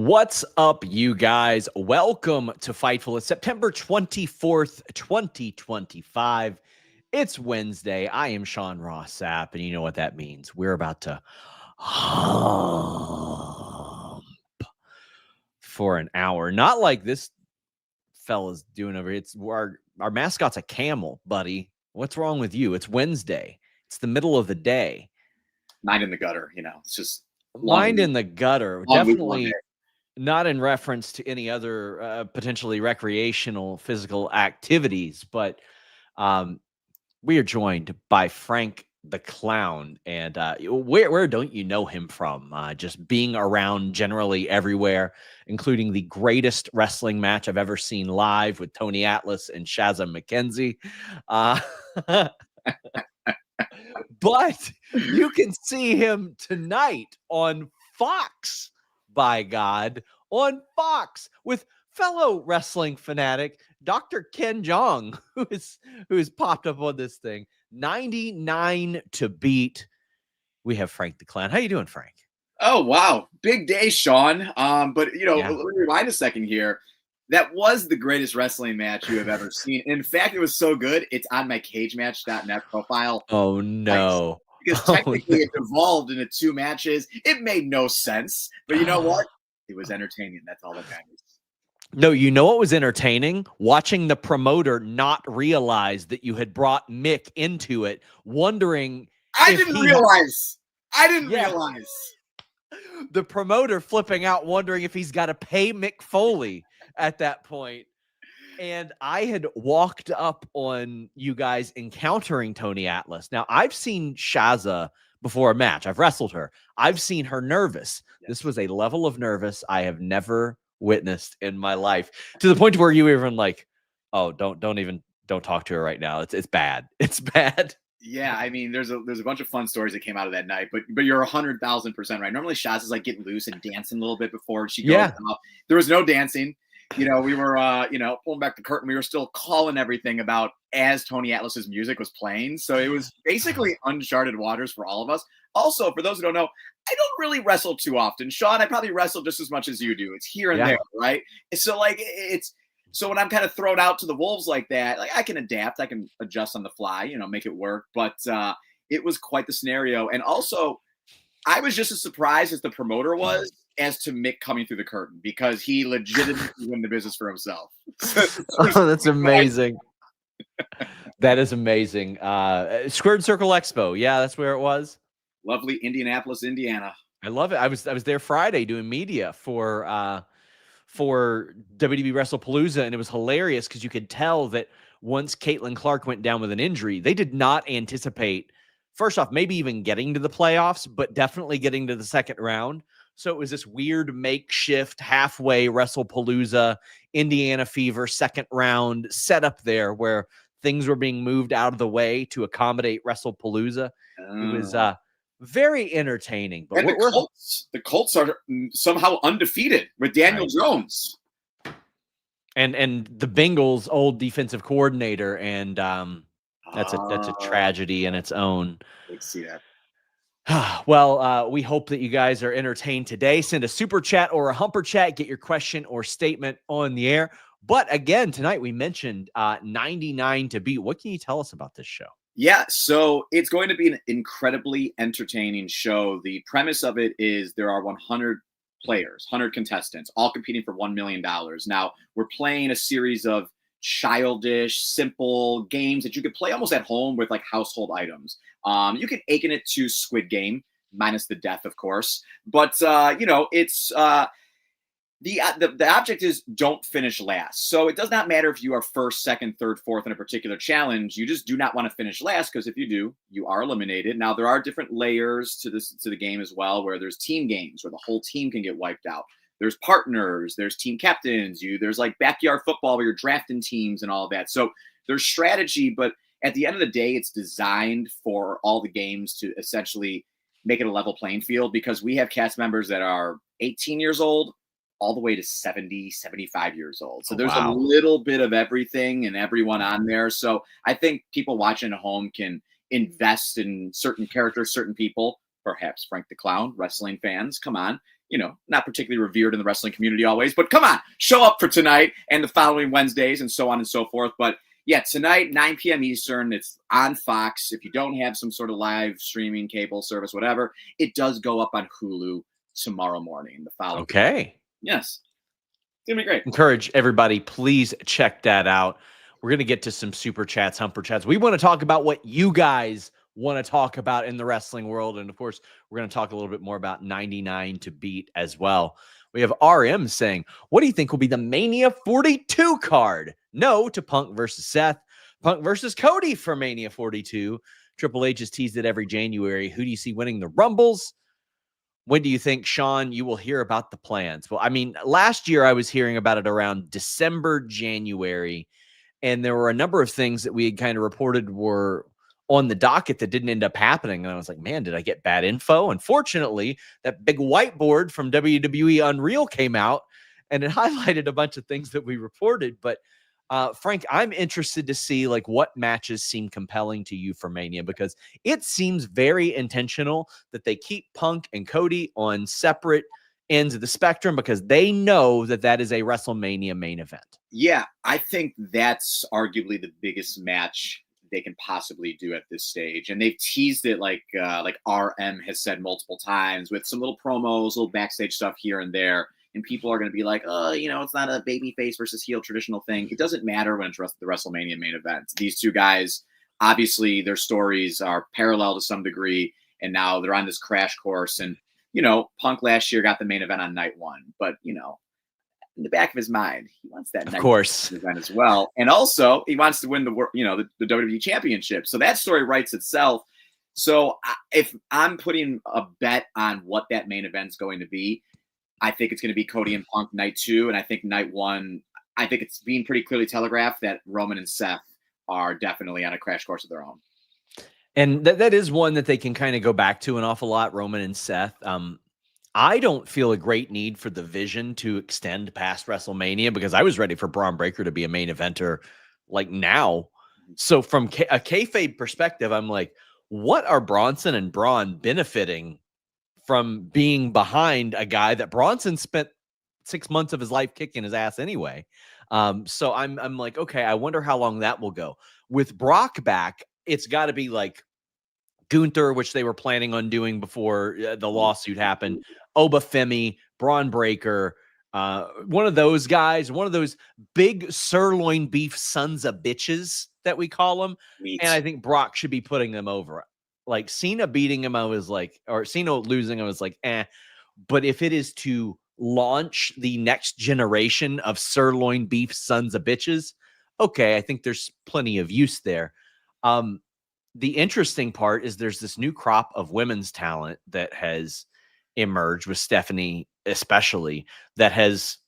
What's up, you guys? Welcome to Fightful. It's September 24th, 2025. It's Wednesday. I am Sean Ross Sapp, and you know what that means. We're about to hump for an hour. Not like this fella's doing over here. It's our mascot's a camel, buddy. What's wrong with you? It's Wednesday. It's the middle of the day. Mind in the gutter, it's just mind in the gutter. Definitely not in reference to any other potentially recreational physical activities, but we are joined by Frank the Clown. And where don't you know him from? Just being around generally everywhere, including the greatest wrestling match I've ever seen live with Tony Atlas and Shazza McKenzie. But you can see him tonight on Fox, by God, on Fox with fellow wrestling fanatic Dr. Ken Jeong, who has popped up on this thing. 99 to beat. We have Frank the Clown. How you doing, Frank? Oh, wow. Big day, Sean. But, let me rewind a second here. That was the greatest wrestling match you have ever seen. In fact, it was so good, it's on my cagematch.net profile. Oh, no. Because technically it evolved into 2 matches. It made no sense. But you know what? It was entertaining. That's all that matters. No, you know what was entertaining? Watching the promoter not realize that you had brought Mick into it, wondering. I didn't realize. The promoter flipping out, wondering if he's got to pay Mick Foley at that point. And I had walked up on you guys encountering Tony Atlas. Now, I've seen Shazza before a match. I've wrestled her. I've seen her nervous. Yes. This was a level of nervous I have never witnessed in my life, to the point where you were even like, oh, don't talk to her right now. It's bad. It's bad. Yeah, I mean, there's a bunch of fun stories that came out of that night, but you're 100,000% right. Normally, Shazza's like getting loose and dancing a little bit before she goes out. There was no dancing. We were, pulling back the curtain. We were still calling everything about as Tony Atlas's music was playing. So it was basically uncharted waters for all of us. Also, for those who don't know, I don't really wrestle too often. Sean, I probably wrestle just as much as you do. It's here and there, right? So so when I'm kind of thrown out to the wolves like that, like I can adapt, I can adjust on the fly, make it work. But it was quite the scenario. And also, I was just as surprised as the promoter was as to Mick coming through the curtain, because he legitimately won the business for himself. Oh, that's amazing. That is amazing. Squared Circle Expo. Yeah, that's where it was. Lovely Indianapolis, Indiana. I love it. I was there Friday doing media for WWE WrestlePalooza, and it was hilarious because you could tell that once Caitlin Clark went down with an injury, they did not anticipate, first off, maybe even getting to the playoffs, but definitely getting to the second round. So it was this weird makeshift halfway WrestlePalooza, Indiana Fever second round setup there where things were being moved out of the way to accommodate WrestlePalooza. It was very entertaining. But and the Colts are somehow undefeated with Daniel Jones. And the Bengals' old defensive coordinator, and that's a tragedy in its own. Let's see that. Well, we hope that you guys are entertained today. Send a super chat or a humper chat. Get your question or statement on the air. But again, tonight we mentioned 99 to beat. What can you tell us about this show? Yeah, so it's going to be an incredibly entertaining show. The premise of it is there are 100 players, 100 contestants, all competing for $1 million. Now, we're playing a series of childish, simple games that you could play almost at home with like household items. You can akin it to Squid Game, minus the death, of course. But, it's the object is don't finish last. So it does not matter if you are first, second, third, fourth in a particular challenge. You just do not want to finish last, because if you do, you are eliminated. Now, there are different layers to the game as well, where there's team games where the whole team can get wiped out. There's partners, there's team captains, there's like backyard football where you're drafting teams and all of that. So there's strategy, but at the end of the day, it's designed for all the games to essentially make it a level playing field, because we have cast members that are 18 years old all the way to 70, 75 years old. So there's a little bit of everything and everyone on there. So I think people watching at home can invest in certain characters, certain people, perhaps Frank the Clown, wrestling fans. Come on. not particularly revered in the wrestling community always, but come on, show up for tonight and the following Wednesdays and so on and so forth. But yeah, tonight, 9 p.m. Eastern, it's on Fox. If you don't have some sort of live streaming cable service, whatever, it does go up on Hulu tomorrow morning. The following. Okay. Yes. It's going to be great. Encourage everybody, please check that out. We're going to get to some super chats, humper chats. We want to talk about what you guys want to talk about in the wrestling world. And of course, we're going to talk a little bit more about 99 to beat as well. We have RM saying, what do you think will be the Mania 42 card? No to Punk versus Seth, Punk versus Cody for Mania 42. Triple H has teased it every January. Who do you see winning the Rumbles? When do you think, Sean, you will hear about the plans? Well, I mean, last year I was hearing about it around December, January, and there were a number of things that we had kind of reported were on the docket that didn't end up happening. And I was like, man, did I get bad info? Unfortunately, that big whiteboard from WWE Unreal came out and it highlighted a bunch of things that we reported. But Frank, I'm interested to see like what matches seem compelling to you for Mania, because it seems very intentional that they keep Punk and Cody on separate ends of the spectrum because they know that that is a WrestleMania main event. Yeah, I think that's arguably the biggest match they can possibly do at this stage. And they've teased it like RM has said multiple times with some little promos, little backstage stuff here and there. And people are going to be like, oh, it's not a babyface versus heel traditional thing. It doesn't matter when it's the WrestleMania main event. These two guys, obviously their stories are parallel to some degree. And now they're on this crash course. And, Punk last year got the main event on night one, but, in the back of his mind, he wants that night event as well. And also he wants to win the WWE championship. So that story writes itself. So if I'm putting a bet on what that main event's going to be, I think it's going to be Cody and Punk night 2. And I think night 1, I think it's being pretty clearly telegraphed that Roman and Seth are definitely on a crash course of their own. And that is one that they can kind of go back to an awful lot, Roman and Seth. I don't feel a great need for the vision to extend past WrestleMania because I was ready for Braun Breaker to be a main eventer like now. So from a kayfabe perspective, I'm like, what are Bronson and Braun benefiting from being behind a guy that Bronson spent 6 months of his life kicking his ass anyway? So I'm like, okay, I wonder how long that will go. With Brock back, it's got to be like Gunther, which they were planning on doing before the lawsuit happened. Obafemi, Braun Breaker, one of those guys, one of those big sirloin beef sons of bitches that we call them. And I think Brock should be putting them over. Like Cena beating him, I was like, or Cena losing, I was like, eh. But if it is to launch the next generation of sirloin beef sons of bitches, okay, I think there's plenty of use there. The interesting part is there's this new crop of women's talent that has emerged with Stephanie, especially, that has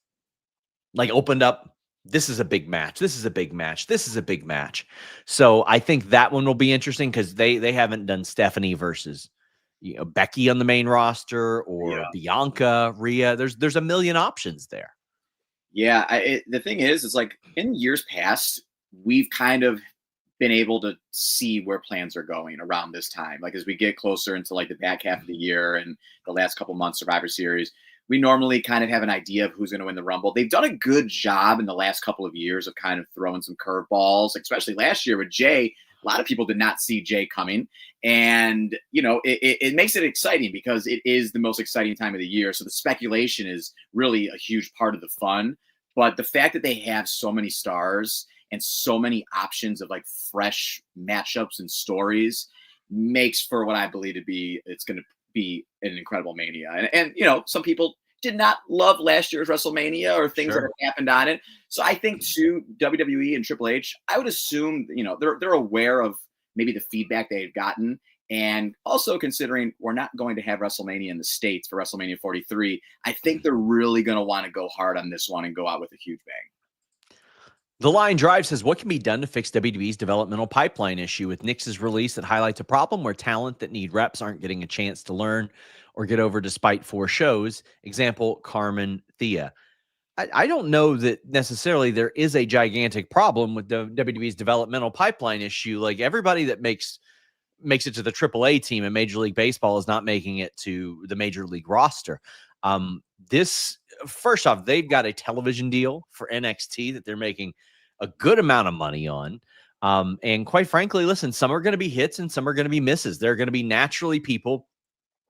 like opened up. This is a big match. This is a big match. This is a big match. So I think that one will be interesting because they haven't done Stephanie versus Becky on the main roster or Bianca, Rhea. There's a million options there. Yeah, the thing is, it's like in years past, we've kind of been able to see where plans are going around this time. Like as we get closer into like the back half of the year and the last couple months Survivor Series, we normally kind of have an idea of who's going to win the Rumble. They've done a good job in the last couple of years of kind of throwing some curveballs, especially last year with Jay. A lot of people did not see Jay coming. And, it makes it exciting because it is the most exciting time of the year. So the speculation is really a huge part of the fun. But the fact that they have so many stars and so many options of like fresh matchups and stories makes for what I believe it's going to be an incredible Mania. And some people did not love last year's WrestleMania or things that have happened on it. So I think too, WWE and Triple H, I would assume, they're aware of maybe the feedback they've gotten. And also considering we're not going to have WrestleMania in the States for WrestleMania 43, I think they're really going to want to go hard on this one and go out with a huge bang. The Line Drive says, what can be done to fix WWE's developmental pipeline issue with Nix's release that highlights a problem where talent that need reps aren't getting a chance to learn or get over despite 4 shows? Example, Carmen Thea. I don't know that necessarily there is a gigantic problem with the WWE's developmental pipeline issue. Like everybody that makes it to the AAA team in Major League Baseball is not making it to the Major League roster. This, first off, they've got a television deal for NXT that they're making a good amount of money on. And quite frankly, listen, some are going to be hits and some are going to be misses. There are going to be naturally people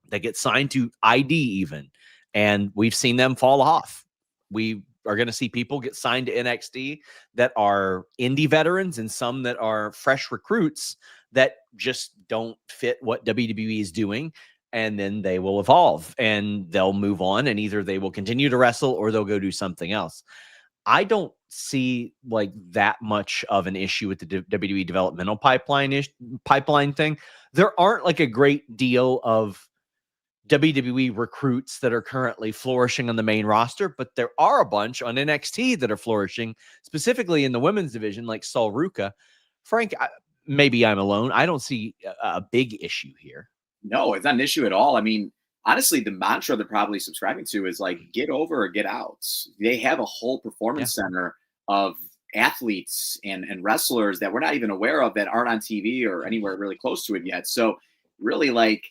that get signed to ID even, and we've seen them fall off. We are going to see people get signed to NXT that are indie veterans and some that are fresh recruits that just don't fit what WWE is doing. And then they will evolve and they'll move on, and either they will continue to wrestle or they'll go do something else. I don't see like that much of an issue with the WWE developmental pipeline thing. There aren't like a great deal of WWE recruits that are currently flourishing on the main roster, but there are a bunch on NXT that are flourishing, specifically in the women's division, like Sol Ruka. Frank, maybe I'm alone. I don't see a big issue here. No, it's not an issue at all. I mean, honestly, the mantra they're probably subscribing to is like, get over or get out. They have a whole performance center of athletes and wrestlers that we're not even aware of that aren't on TV or anywhere really close to it yet. So really, like,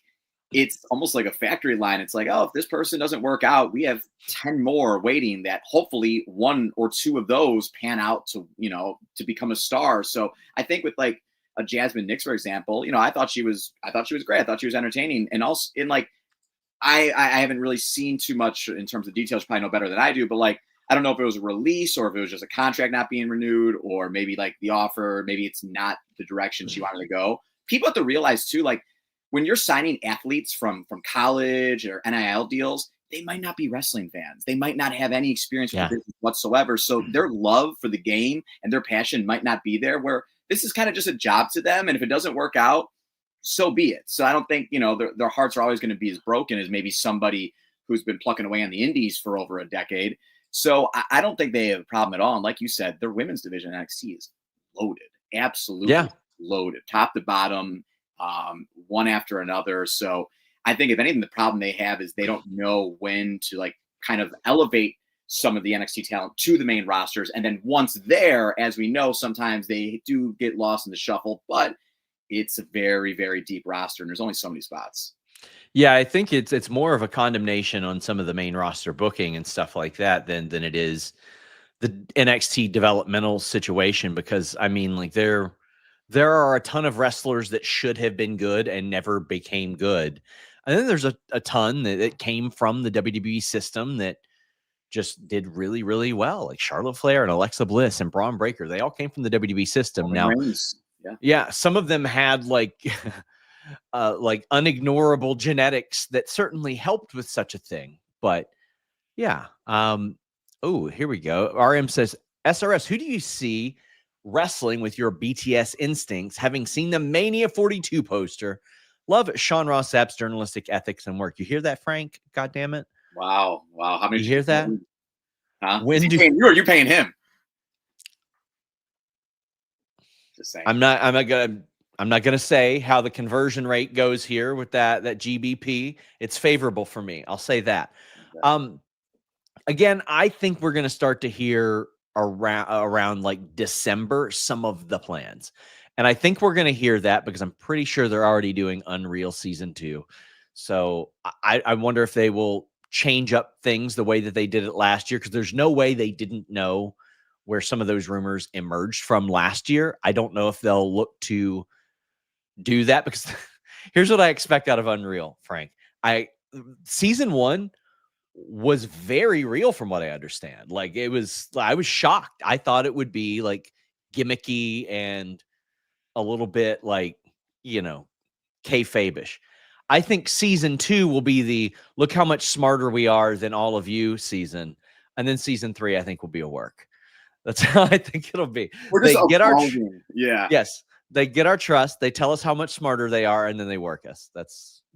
it's almost like a factory line. It's like, oh, if this person doesn't work out, we have 10 more waiting that hopefully one or two of those pan out to, to become a star. So I think with like a Jasmine Nix, for example, I thought she was great. I thought she was entertaining. And also in like, I haven't really seen too much in terms of details. You probably know better than I do, but like, I don't know if it was a release or if it was just a contract not being renewed, or maybe like the offer, maybe it's not the direction she wanted to go. People have to realize too, like when you're signing athletes from college or NIL deals, they might not be wrestling fans. They might not have any experience with the business whatsoever. So their love for the game and their passion might not be there, where this is kind of just a job to them. And if it doesn't work out, so be it. So I don't think, their hearts are always going to be as broken as maybe somebody who's been plucking away on the indies for over a decade. So I don't think they have a problem at all. And like you said, their women's division NXT is loaded, absolutely loaded, top to bottom, one after another. So I think if anything, the problem they have is they don't know when to like kind of elevate some of the NXT talent to the main rosters. And then once there, as we know, sometimes they do get lost in the shuffle, but it's a very, very deep roster and there's only so many spots. Yeah, I think it's more of a condemnation on some of the main roster booking and stuff like that than it is the NXT developmental situation, because I mean, like there are a ton of wrestlers that should have been good and never became good. And then there's a ton that came from the WWE system that just did really, really well, like Charlotte Flair and Alexa Bliss and Braun Breaker. They all came from the WWE system. Now, some of them had like unignorable genetics that certainly helped with such a thing. But yeah. Oh, here we go. RM says, SRS, who do you see wrestling with your BTS instincts, having seen the Mania 42 poster? Love Sean Ross Sapp's journalistic ethics and work. You hear that, Frank? God damn it. Wow. How many? You hear that? Huh? When you or you paying him? Just saying. I'm not gonna say how the conversion rate goes here with that GBP. It's favorable for me. I'll say that. Okay. Again, I think we're gonna start to hear around like December some of the plans. And I think we're going to hear that because I'm pretty sure they're already doing Unreal Season 2. So I wonder if they will change up things the way that they did it last year, because there's no way they didn't know where some of those rumors emerged from last year. I don't know if they'll look to do that, because here's what I expect out of Unreal, Frank. Season 1 was very real from what I understand. Like I was shocked. I thought it would be like gimmicky and a little bit like, kayfabe-ish. I think season 2 will be the look how much smarter we are than all of you season. And then season 3, I think, will be a work. That's how I think it'll be. We're just Yes. They get our trust. They tell us how much smarter they are, and then they work us.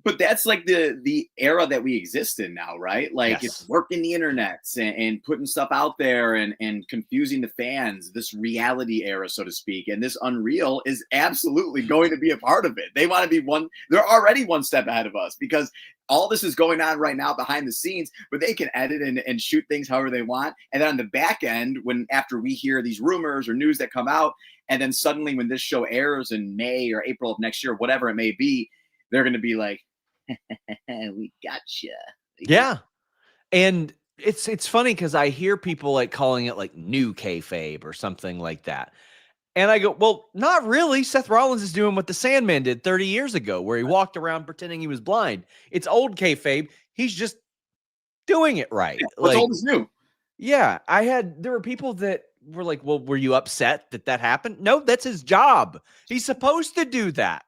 But that's like the era that we exist in now, right? Like it's working the internet and putting stuff out there and confusing the fans, this reality era, so to speak. And this Unreal is absolutely going to be a part of it. They want to be they're already one step ahead of us, because all this is going on right now behind the scenes, but they can edit and shoot things however they want. And then on the back end, after we hear these rumors or news that come out, and then suddenly when this show airs in May or April of next year, whatever it may be, they're going to be like, we gotcha. Yeah. And it's funny because I hear people like calling it like new kayfabe or something like that. And I go, well, not really. Seth Rollins is doing what the Sandman did 30 years ago, where he walked around pretending he was blind. It's old kayfabe. He's just doing it right. What's Like, old is new. yeah, there were people that were like, well, were you upset that happened? No, that's his job. He's supposed to do that.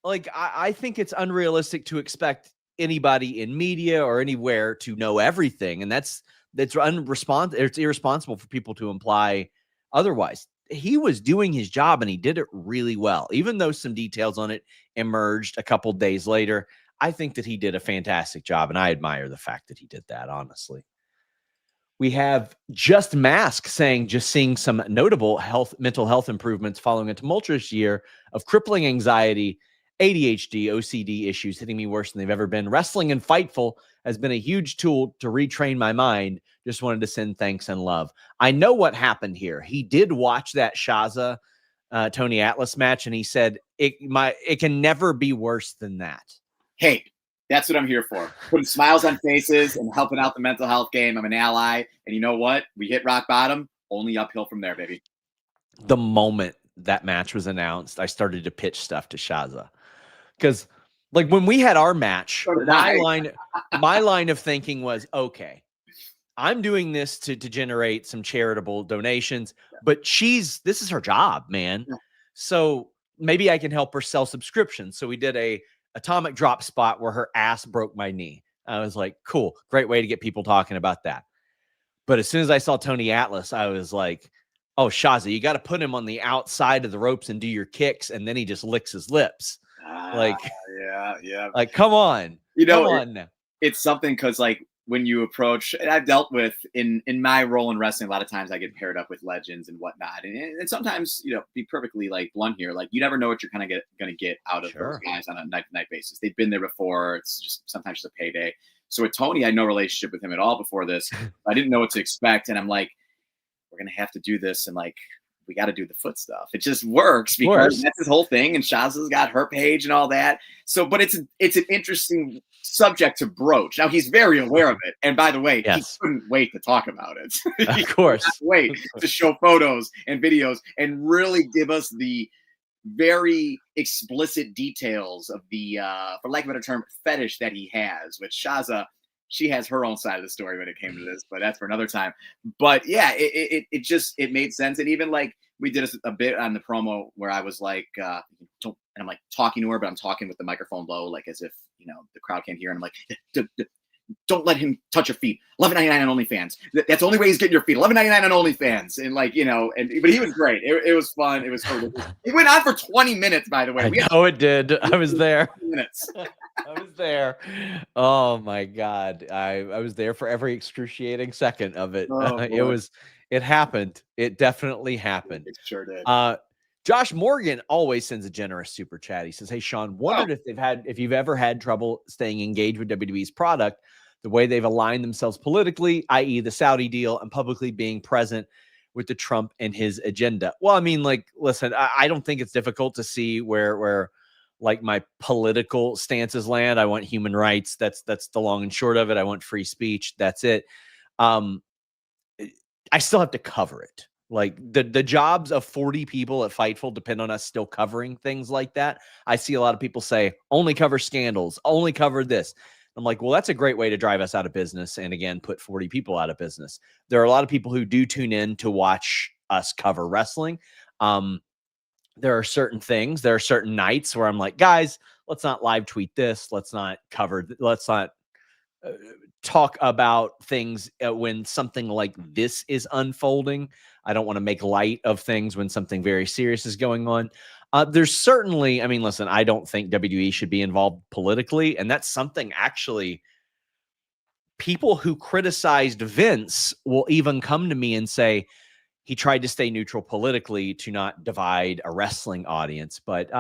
Like, I think it's unrealistic to expect anybody in media or anywhere to know everything. And that's it's irresponsible for people to imply otherwise. He was doing his job and he did it really well, even though some details on it emerged a couple days later. I think that he did a fantastic job, and I admire the fact that he did that, honestly. We have Just Mask saying just seeing some notable mental health improvements following a tumultuous year of crippling anxiety, ADHD, OCD issues hitting me worse than they've ever been. Wrestling and Fightful has been a huge tool to retrain my mind. Just wanted to send thanks and love. I know what happened here. He did watch that Shaza Tony Atlas match, and he said it can never be worse than that. Hey, that's what I'm here for. Putting smiles on faces and helping out the mental health game. I'm an ally. And you know what? We hit rock bottom, only uphill from there, baby. The moment that match was announced, I started to pitch stuff to Shaza. Because like when we had our match, my line of thinking was, okay, I'm doing this to generate some charitable donations, but this is her job, man. Yeah. So maybe I can help her sell subscriptions. So we did a atomic drop spot where her ass broke my knee. I was like, cool, great way to get people talking about that. But as soon as I saw Tony Atlas, I was like, oh, Shaza, you got to put him on the outside of the ropes and do your kicks, and then he just licks his lips. Yeah. Like, come on. Come on now. It's something because like when you approach, and I've dealt with in my role in wrestling, a lot of times I get paired up with legends and whatnot. And sometimes, be perfectly like blunt here, like you never know what you're kind of going to get out of those guys on a night-to-night basis. They've been there before. It's just sometimes just a payday. So with Tony, I had no relationship with him at all before this. I didn't know what to expect. And I'm like, we're going to have to do this. And like, we got to do the foot stuff. It just works because that's his whole thing. And Shaza's got her page and all that. So, but it's an interesting subject to broach. Now he's very aware of it. And by the way, he couldn't wait to talk about it. Of course. Wait to show photos and videos and really give us the very explicit details of the, for lack of a better term, fetish that he has. With Shaza, she has her own side of the story when it came to this, but that's for another time. But yeah, it made sense. And even like we did a bit on the promo where I was like, and I'm like talking to her, but I'm talking with the microphone low, like as if, the crowd can't hear. And I'm like, don't let him touch your feet. $11.99 on OnlyFans. That's the only way he's getting your feet. $11.99 on OnlyFans. And like, but he was great. It was fun. It was cool. It went on for 20 minutes, by the way. It did. I was there. Minutes. I was there. Oh my God. I was there for every excruciating second of it. It happened. It definitely happened. It sure did. Josh Morgan always sends a generous super chat. He says, hey, Sean, wondered if you've ever had trouble staying engaged with WWE's product, the way they've aligned themselves politically, i.e. the Saudi deal, and publicly being present with the Trump and his agenda. Well, I mean, like, listen, I don't think it's difficult to see where like my political stances land. I want human rights. That's the long and short of it. I want free speech. That's it. I still have to cover it. Like the jobs of 40 people at Fightful depend on us still covering things like that. I see a lot of people say only cover scandals, only cover this. I'm like, well, that's a great way to drive us out of business. And again, put 40 people out of business. There are a lot of people who do tune in to watch us cover wrestling. There are certain things, there are certain nights where I'm like, guys, let's not live tweet this. Let's not talk about things when something like this is unfolding. I don't want to make light of things when something very serious is going on. There's certainly, I mean, listen, I don't think WWE should be involved politically. And that's something actually people who criticized Vince will even come to me and say, he tried to stay neutral politically to not divide a wrestling audience. But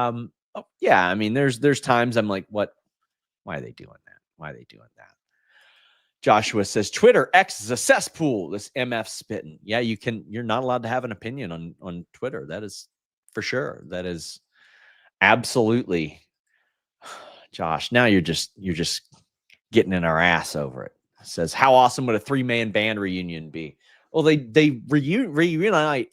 yeah, I mean, there's times I'm like, what? Why are they doing that? Why are they doing that? Joshua says, Twitter X is a cesspool. This MF spitting. Yeah, you're not allowed to have an opinion on Twitter. That is for sure. That is absolutely. Josh, now you're just getting in our ass over it. says, how awesome would a 3-man band reunion be? Well, they reunite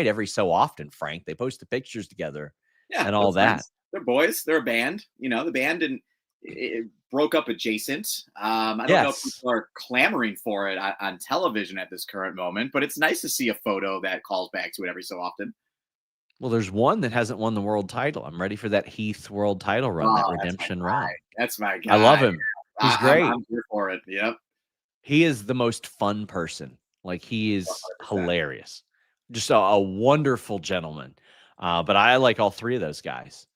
every so often, Frank. They post the pictures together and all that. Friends. They're boys. They're a band. The band it broke up adjacent. I don't know if people are clamoring for it on television at this current moment, but it's nice to see a photo that calls back to it every so often. Well, there's one that hasn't won the world title. I'm ready for that Heath world title run, that redemption run. That's my guy. I love him. He's great. I'm here for it. Yep. He is the most fun person. Like, he is 100%. hilarious. Just a wonderful gentleman. But I like all three of those guys.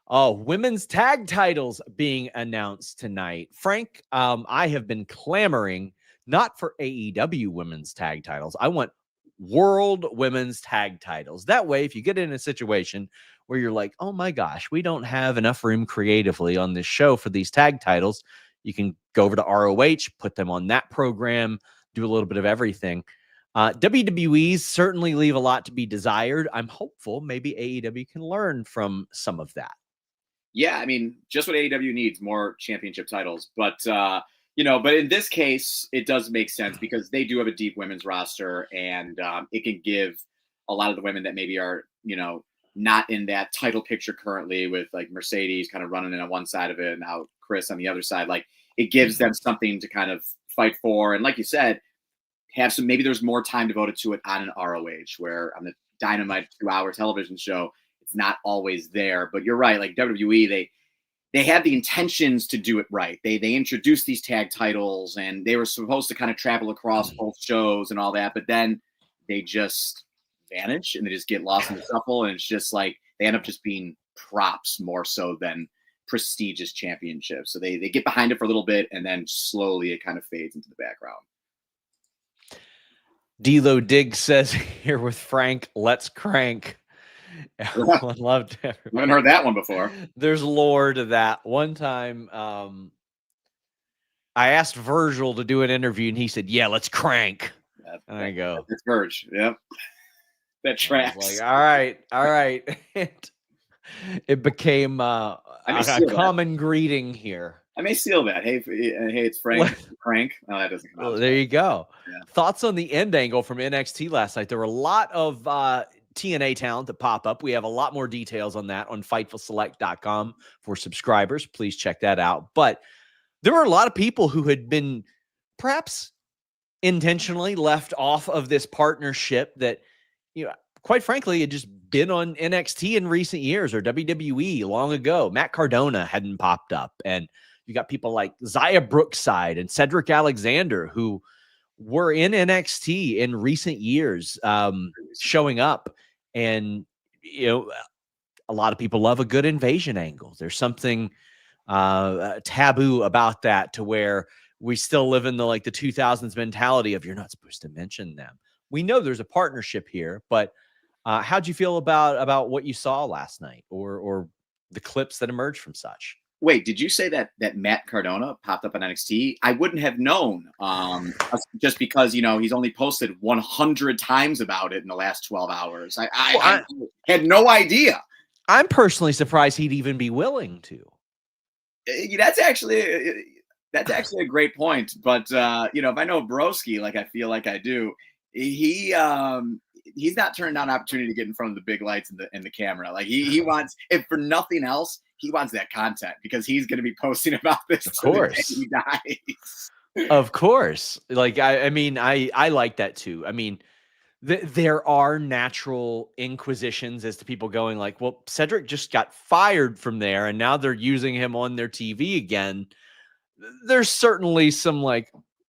Oh, women's tag titles being announced tonight. Frank, I have been clamoring not for AEW women's tag titles. I want world women's tag titles. That way, if you get in a situation where you're like, oh my gosh, we don't have enough room creatively on this show for these tag titles, you can go over to ROH, put them on that program, do a little bit of everything. WWE's certainly leave a lot to be desired. I'm hopeful maybe AEW can learn from some of that. Yeah, I mean, just what AEW needs, more championship titles. But, but in this case, it does make sense because they do have a deep women's roster, and it can give a lot of the women that maybe are, not in that title picture currently, with like Mercedes kind of running in on one side of it and now Chris on the other side. Like, it gives them something to kind of fight for. And like you said, maybe there's more time devoted to it on an ROH, where on the Dynamite 2-hour television show, it's not always there. But you're right. Like WWE, they had the intentions to do it right. They introduced these tag titles, and they were supposed to kind of travel across both shows and all that. But then they just vanish and they just get lost in the shuffle. And it's just like they end up just being props more so than prestigious championships. So they get behind it for a little bit, and then slowly it kind of fades into the background. D'Lo Diggs says here with Frank, let's crank. Everyone loved it. I haven't heard that one before. There's lore to that. One time, I asked Virgil to do an interview, and he said, "Yeah, let's crank." And I go, "It's Virg." Yep, that tracks. Like, all right. It became a common greeting here. I may steal that. Hey, it's Frank. Crank. No, that doesn't come out. Well, there you go. Yeah. Thoughts on the end angle from NXT last night? There were a lot of TNA talent that pop up. We have a lot more details on that on FightfulSelect.com for subscribers. Please check that out. But there were a lot of people who had been perhaps intentionally left off of this partnership that, quite frankly, had just been on NXT in recent years, or WWE long ago. Matt Cardona hadn't popped up. And you got people like Zaya Brookside and Cedric Alexander, who were in NXT in recent years, showing up. And, a lot of people love a good invasion angle. There's something taboo about that, to where we still live in the 2000s mentality of, you're not supposed to mention them. We know there's a partnership here, but how'd you feel about what you saw last night, or the clips that emerged from such? Wait, did you say that Matt Cardona popped up on NXT? I wouldn't have known, just because, he's only posted 100 times about it in the last 12 hours. I had no idea. I'm personally surprised he'd even be willing to. That's actually a great point. But, if I know Broski, like I feel like I do, he's not turning down an opportunity to get in front of the big lights and the camera. Like he wants, if for nothing else, he wants that content, because he's going to be posting about this. Of course. He dies. Of course. Like, I mean, I like that too. I mean, there are natural inquisitions as to people going like, well, Cedric just got fired from there, and now they're using him on their TV again. There's certainly some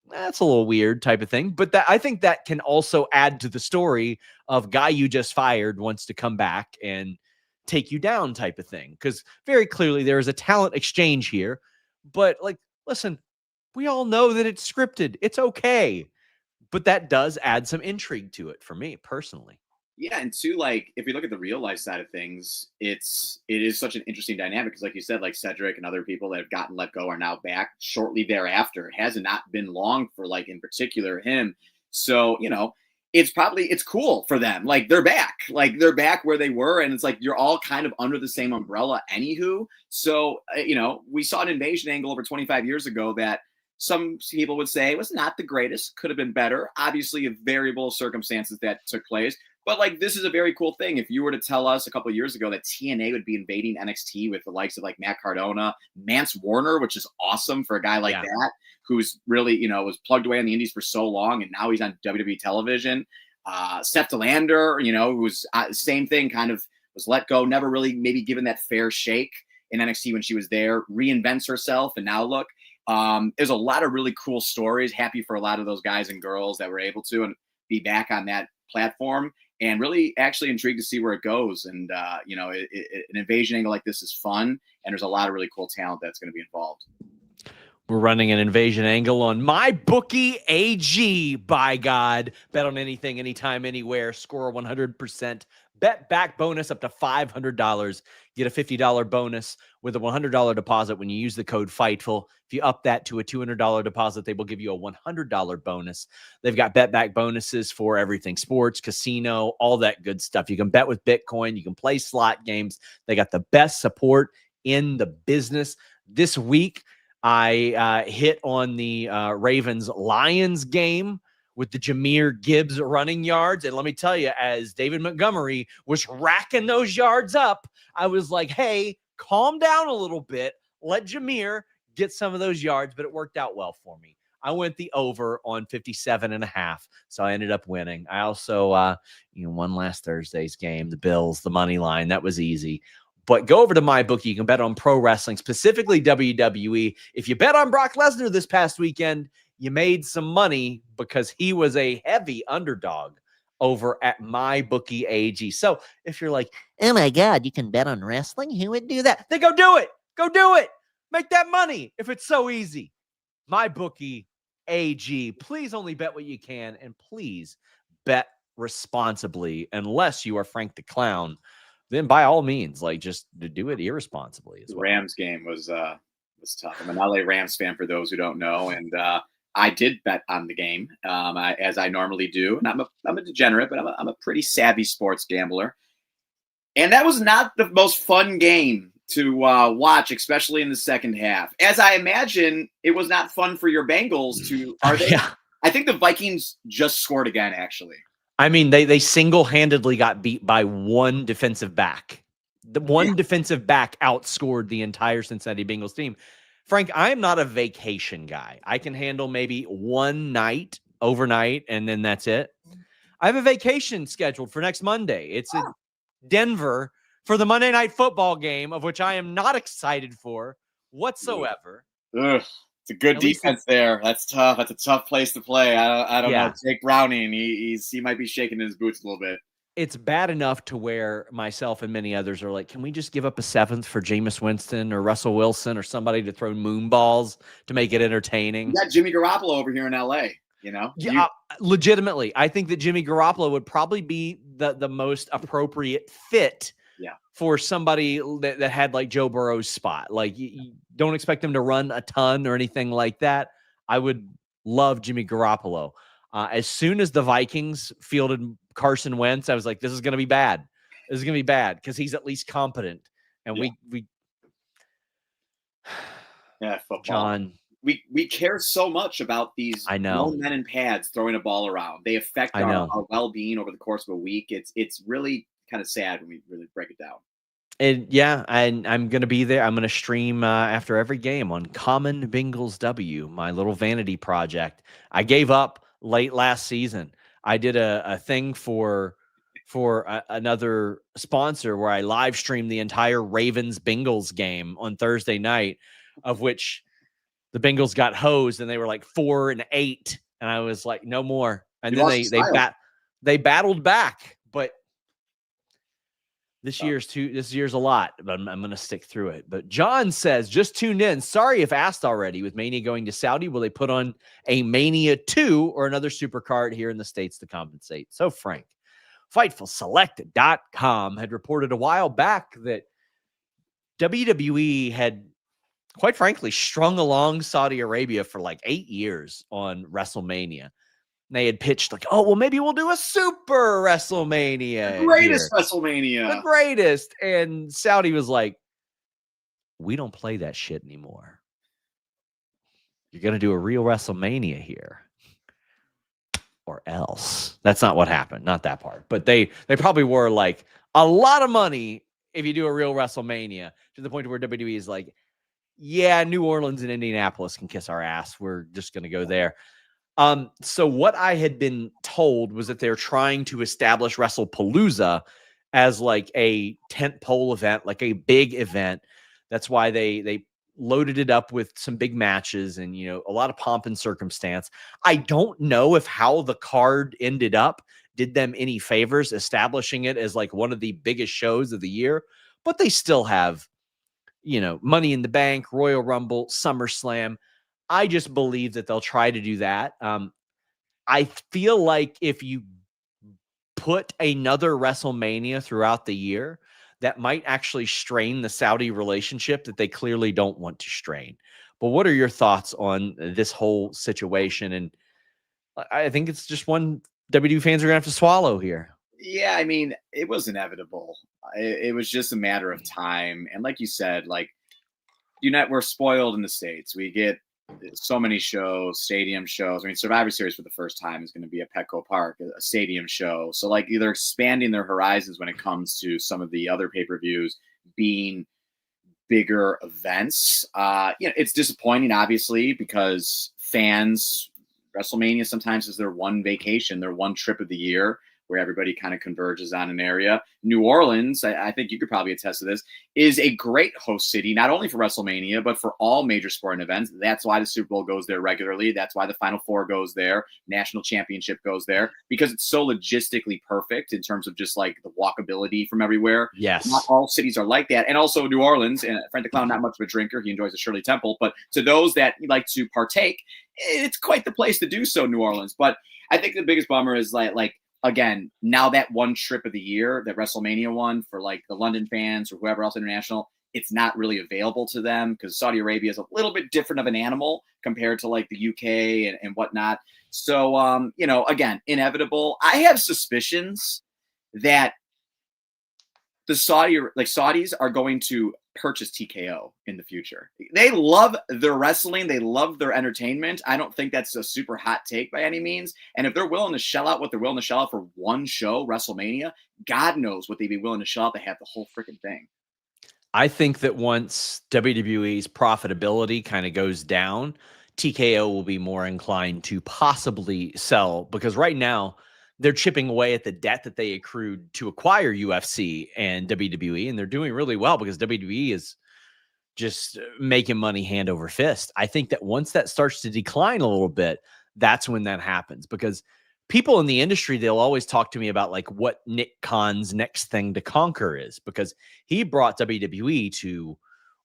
that's a little weird type of thing, but I think that can also add to the story of guy you just fired wants to come back and take you down type of thing. Because very clearly there is a talent exchange here, but listen, we all know that it's scripted. It's okay. But that does add some intrigue to it for me personally. Yeah, and too, if you look at the real life side of things, it is such an interesting dynamic, because like you said, Cedric and other people that have gotten let go are now back shortly thereafter. It has not been long for in particular him. So, it's cool for them. They're back. They're back where they were, and it's you're all kind of under the same umbrella anywho. So, we saw an invasion angle over 25 years ago that some people would say was not the greatest, could have been better. Obviously, a variable of circumstances that took place. But like, this is a very cool thing. If you were to tell us a couple of years ago that TNA would be invading NXT with the likes of like Matt Cardona, Mance Warner, which is awesome for a guy like that, who's really, you know, was plugged away on the indies for so long, and now he's on WWE television. Steph Delander, you know, who's same thing, kind of was let go, never really maybe given that fair shake in NXT when she was there, reinvents herself, and now look. There's a lot of really cool stories. Happy for a lot of those guys and girls that were able to and be back on that platform, and really actually intrigued to see where it goes. And, you know, an invasion angle like this is fun, and there's a lot of really cool talent that's going to be involved. We're running an invasion angle on MyBookie AG. By God, bet on anything, anytime, anywhere. Score a 100% bet back bonus up to $500. Get a $50 bonus with a $100 deposit when you use the code FIGHTFUL. If you up that to a $200 deposit, they will give you a $100 bonus. They've got bet back bonuses for everything: sports, casino, all that good stuff. You can bet with Bitcoin. You can play slot games. They got the best support in the business. This week, I hit on the Ravens-Lions game with the Jahmyr Gibbs running yards. And let me tell you, as David Montgomery was racking those yards up, I was like, hey, calm down a little bit. Let Jahmyr get some of those yards, but it worked out well for me. I went the over on 57.5, so I ended up winning. I also, won last Thursday's game, the Bills, the money line. That was easy. But go over to MyBookie. You can bet on pro wrestling, specifically WWE. If you bet on Brock Lesnar this past weekend, you made some money because he was a heavy underdog over at MyBookie AG. So if you're like, oh my God, you can bet on wrestling? Who would do that? Then go do it. Go do it. Make that money if it's so easy. MyBookie AG. Please only bet what you can, and please bet responsibly, unless you are Frank the Clown. Then by all means, like, just do it irresponsibly as well. Rams game was tough. I'm an LA Rams fan, for those who don't know, and I did bet on the game, as I normally do. And I'm a degenerate, but I'm a pretty savvy sports gambler. And that was not the most fun game to watch, especially in the second half. As I imagine, it was not fun for your Bengals to. Are they? Yeah. I think the Vikings just scored again, actually. I mean, they single-handedly got beat by one defensive back. The one defensive back outscored the entire Cincinnati Bengals team. Frank, I am not a vacation guy. I can handle maybe one night, overnight, and then that's it. I have a vacation scheduled for next Monday. It's in Denver for the Monday Night Football game, of which I am not excited for whatsoever. Ugh. It's a good defense there. That's tough. That's a tough place to play. I don't know. Jake Browning, he might be shaking his boots a little bit. It's bad enough to where myself and many others are like, can we just give up a seventh for Jameis Winston or Russell Wilson or somebody to throw moon balls to make it entertaining? You got Jimmy Garoppolo over here in LA, you know? Yeah, legitimately. I think that Jimmy Garoppolo would probably be the most appropriate fit for somebody that had like Joe Burrow's spot. Like, you don't expect him to run a ton or anything like that. I would love Jimmy Garoppolo. As soon as the Vikings fielded Carson Wentz, I was like, this is going to be bad. This is going to be bad because he's at least competent. And we football. John, we care so much about these grown men in pads throwing a ball around. They affect our well-being over the course of a week. It's really kind of sad when we really break it down. And I'm going to be there. I'm going to stream after every game on Common Bengals W, my little vanity project. I gave up late last season. I did a thing for another sponsor where I live streamed the entire Ravens-Bengals game on Thursday night, of which the Bengals got hosed and they were like 4-8. And I was like, no more. And then they battled back, but this year's a lot, but I'm going to stick through it. But John says, just tuned in. Sorry if asked already. With Mania going to Saudi, will they put on a Mania 2 or another super card here in the States to compensate? So Frank, FightfulSelect.com had reported a while back that WWE had, quite frankly, strung along Saudi Arabia for like 8 years on WrestleMania. They had pitched like, oh, well, maybe we'll do a super WrestleMania. The greatest WrestleMania. The greatest. And Saudi was like, we don't play that shit anymore. you're going to do a real WrestleMania here. Or else. That's not what happened. Not that part. But they probably were like a lot of money if you do a real WrestleMania, to the point where WWE is like, yeah, New Orleans and Indianapolis can kiss our ass. We're just going to go there. So what I had been told was that they're trying to establish WrestlePalooza as like a tentpole event, like a big event. That's why they loaded it up with some big matches and, you know, a lot of pomp and circumstance. I don't know if how the card ended up did them any favors establishing it as like one of the biggest shows of the year, but they still have, you know, Money in the Bank, Royal Rumble, SummerSlam. I just believe that they'll try to do that. I feel like if you put another WrestleMania throughout the year, that might actually strain the Saudi relationship that they clearly don't want to strain. But what are your thoughts on this whole situation? And I think it's just one WWE fans are going to have to swallow here. Yeah, I mean, it was inevitable. It was just a matter of time. And like you said, like, we're spoiled in the States. We get so many shows, stadium shows. I mean, Survivor Series for the first time is going to be at Petco Park, a stadium show. So, like, they're expanding their horizons when it comes to some of the other pay-per-views being bigger events. It's disappointing, obviously, because fans, WrestleMania sometimes is their one vacation, their one trip of the year where everybody kind of converges on an area. New Orleans, I think you could probably attest to this, is a great host city, not only for WrestleMania, but for all major sporting events. That's why the Super Bowl goes there regularly. That's why the Final Four goes there. National Championship goes there, because it's so logistically perfect in terms of just like the walkability from everywhere. Yes. Not all cities are like that. And also New Orleans, and Frank the Clown, not much of a drinker. He enjoys the Shirley Temple. But to those that like to partake, it's quite the place to do so, New Orleans. But I think the biggest bummer is like again, now that one trip of the year, that WrestleMania one for like the London fans or whoever else international, it's not really available to them because Saudi Arabia is a little bit different of an animal compared to like the UK and whatnot. So, again, inevitable. I have suspicions that the Saudis are going to purchase TKO in the future. They love their wrestling. They love their entertainment. I don't think that's a super hot take by any means. And if they're willing to shell out what they're willing to shell out for one show, WrestleMania, God knows what they'd be willing to shell out to have the whole freaking thing. I think that once WWE's profitability kind of goes down, TKO will be more inclined to possibly sell, because right now they're chipping away at the debt that they accrued to acquire UFC and WWE, and they're doing really well because WWE is just making money hand over fist. I think that once that starts to decline a little bit, that's when that happens, because people in the industry, they'll always talk to me about like what Nick Khan's next thing to conquer is, because he brought WWE to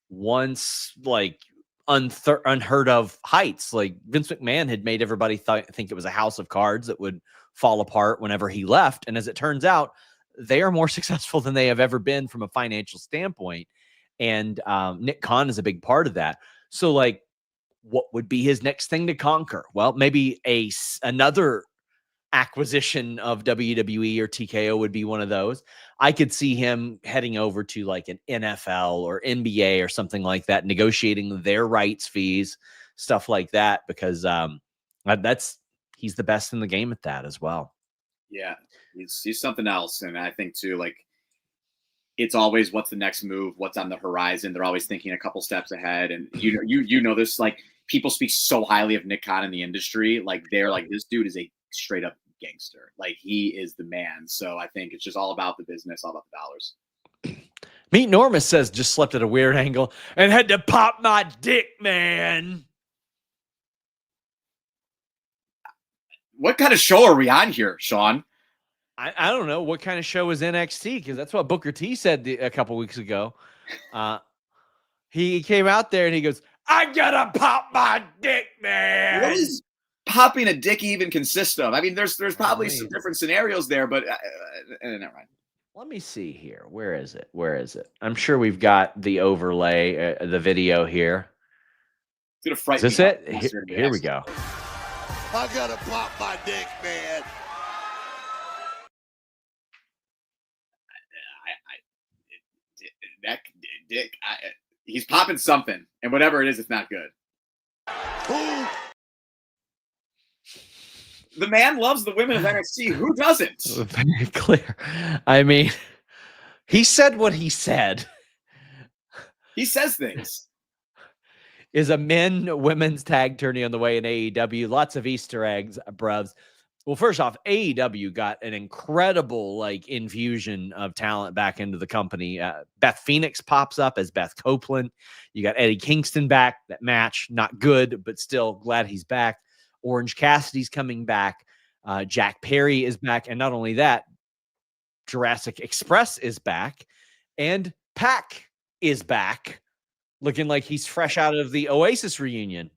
once like unheard of heights. Like Vince McMahon had made everybody think it was a house of cards that would fall apart whenever he left. And as it turns out, they are more successful than they have ever been from a financial standpoint. And Nick Khan is a big part of that. So like, what would be his next thing to conquer? Well, maybe another acquisition of WWE or TKO would be one of those. I could see him heading over to like an NFL or NBA or something like that, negotiating their rights fees, stuff like that, because he's the best in the game at that as well. Yeah, he's something else. And I think too, like, it's always what's the next move, what's on the horizon. They're always thinking a couple steps ahead. And you know this, like, people speak so highly of Nick Khan in the industry. Like, they're like, this dude is a straight up gangster. Like, he is the man. So I think it's just all about the business, all about the dollars. Meet Norma says, just slept at a weird angle and had to pop my dick, man. What kind of show are we on here, Sean? I don't know what kind of show is NXT, because that's what Booker T said a couple weeks ago. He came out there and he goes, I gotta pop my dick, man. What does popping a dick even consist of? I mean, there's probably some different scenarios there, but never mind. Let me see here. Where is it? I'm sure we've got the overlay, the video here. It's gonna frighten is this it? Here we go. I gotta pop my dick, man. Dick. He's popping something, and whatever it is, it's not good. Who? The man loves the women of NXT. Who doesn't? Very clear. I mean, he said what he said. He says things. Is a women's tag tourney on the way in AEW. Lots of Easter eggs, bruvs. Well, first off, AEW got an incredible infusion of talent back into the company. Beth Phoenix pops up as Beth Copeland. You got Eddie Kingston back. That match, not good, but still glad he's back. Orange Cassidy's coming back. Jack Perry is back. And not only that, Jurassic Express is back. And Pac is back, looking like he's fresh out of the Oasis reunion.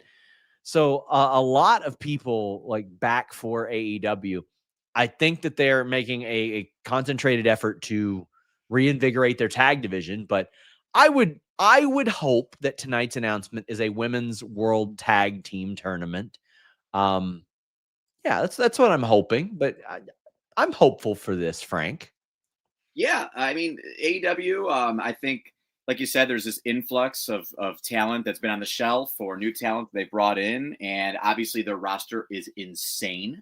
So a lot of people back for AEW. I think that they're making a concentrated effort to reinvigorate their tag division, but I would hope that tonight's announcement is a women's world tag team tournament. Yeah, that's what I'm hoping, but I'm hopeful for this, Frank. Yeah, I mean, AEW, I think, like you said, there's this influx of talent that's been on the shelf or new talent they brought in. And obviously their roster is insane.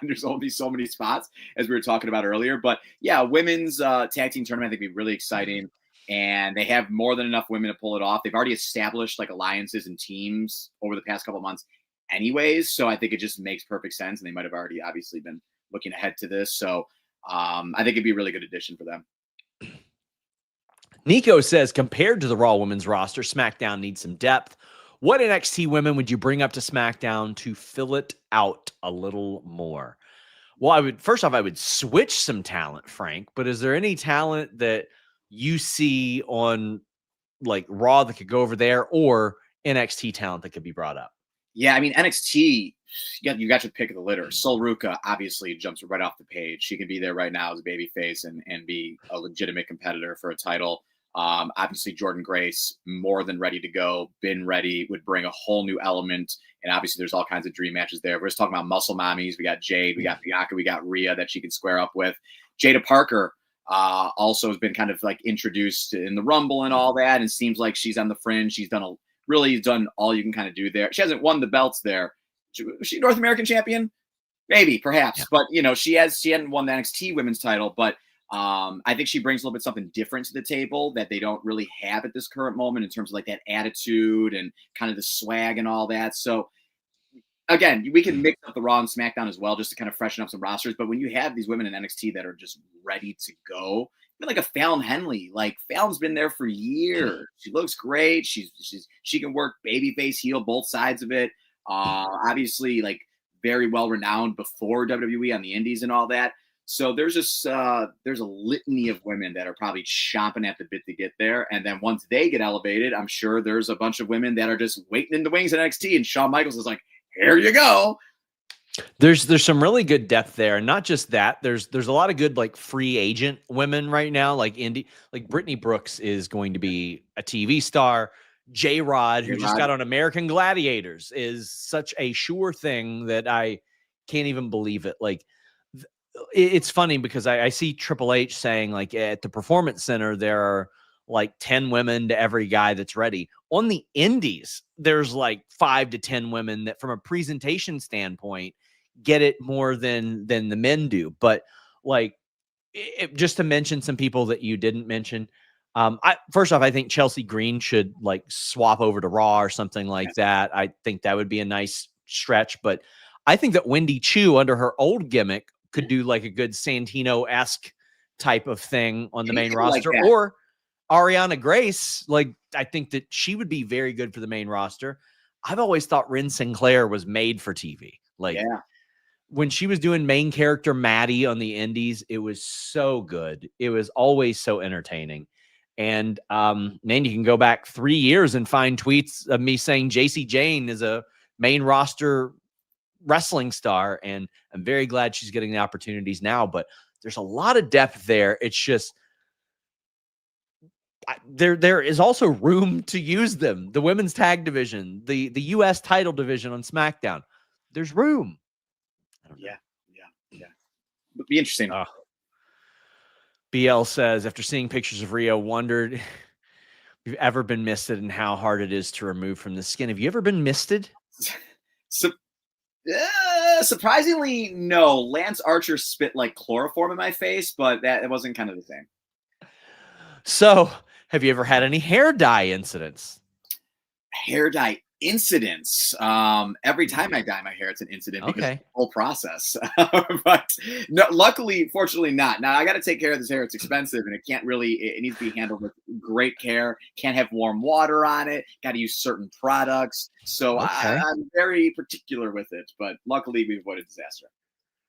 There's only so many spots, as we were talking about earlier. But yeah, women's tag team tournament, I think, would be really exciting. And they have more than enough women to pull it off. They've already established alliances and teams over the past couple of months anyways. So I think it just makes perfect sense. And they might have already obviously been looking ahead to this. So I think it'd be a really good addition for them. Nico says, compared to the Raw women's roster, SmackDown needs some depth. What NXT women would you bring up to SmackDown to fill it out a little more? Well, I would switch some talent, Frank, but is there any talent that you see on Raw that could go over there, or NXT talent that could be brought up? Yeah, I mean, NXT, you got your pick of the litter. Sol Ruca obviously jumps right off the page. She can be there right now as a babyface and be a legitimate competitor for a title. Obviously, Jordan Grace, more than ready to go, been ready, would bring a whole new element. And obviously, there's all kinds of dream matches there. We're just talking about muscle mommies. We got Jade, we got Bianca, we got Rhea that she can square up with. Jada Parker also has been kind of introduced in the Rumble and all that, and seems like she's on the fringe. She's done really done all you can kind of do there. She hasn't won the belts there. Was she North American champion? Maybe, perhaps. Yeah. But, she hadn't won the NXT women's title, but I think she brings a little bit something different to the table that they don't really have at this current moment in terms of that attitude and kind of the swag and all that. So again, we can mix up the Raw and SmackDown as well, just to kind of freshen up some rosters. But when you have these women in NXT that are just ready to go, like a Fallon Henley, Fallon's been there for years. She looks great. She can work babyface, heel, both sides of it. Obviously, very well renowned before WWE on the Indies and all that. So there's a litany of women that are probably chomping at the bit to get there. And then once they get elevated, I'm sure there's a bunch of women that are just waiting in the wings at NXT. And Shawn Michaels is like, here you go. There's some really good depth there. And not just that, there's a lot of good free agent women right now, indie, Brittany Brooks is going to be a TV star. J-Rod, who just got on American Gladiators, is such a sure thing that I can't even believe it. It's funny because I see Triple H saying at the Performance Center, there are 10 women to every guy that's ready. On the indies, there's 5 to 10 women that from a presentation standpoint get it more than the men do. But just to mention some people that you didn't mention, first off, I think Chelsea Green should swap over to Raw or something like that. I think that would be a nice stretch, but I think that Wendy Chu under her old gimmick could do a good Santino-esque type of thing on the main roster, or Ariana Grace. I think that she would be very good for the main roster. I've always thought Ren Sinclair was made for TV. When she was doing main character Maddie on the indies, it was so good. It was always so entertaining. And man, you can go back 3 years and find tweets of me saying JC Jane is a main roster wrestling star, and I'm very glad she's getting the opportunities now. But there's a lot of depth there. It's just there is also room to use them. The women's tag division, the U.S. title division on SmackDown, there's room. Yeah. It'd be interesting. BL says, after seeing pictures of Rio, wondered You've ever been misted and how hard it is to remove from the skin. Have you ever been misted? Surprisingly, no. Lance Archer spit like chloroform in my face, but that wasn't kind of the same. So, have you ever had any hair dye incidents? Hair dye incidents. Every time I dye my hair, it's an incident because of the whole process. But no, luckily, fortunately not. Now I got to take care of this hair. It's expensive and it needs to be handled with great care. Can't have warm water on it. Got to use certain products. So I'm very particular with it, but luckily we avoided disaster.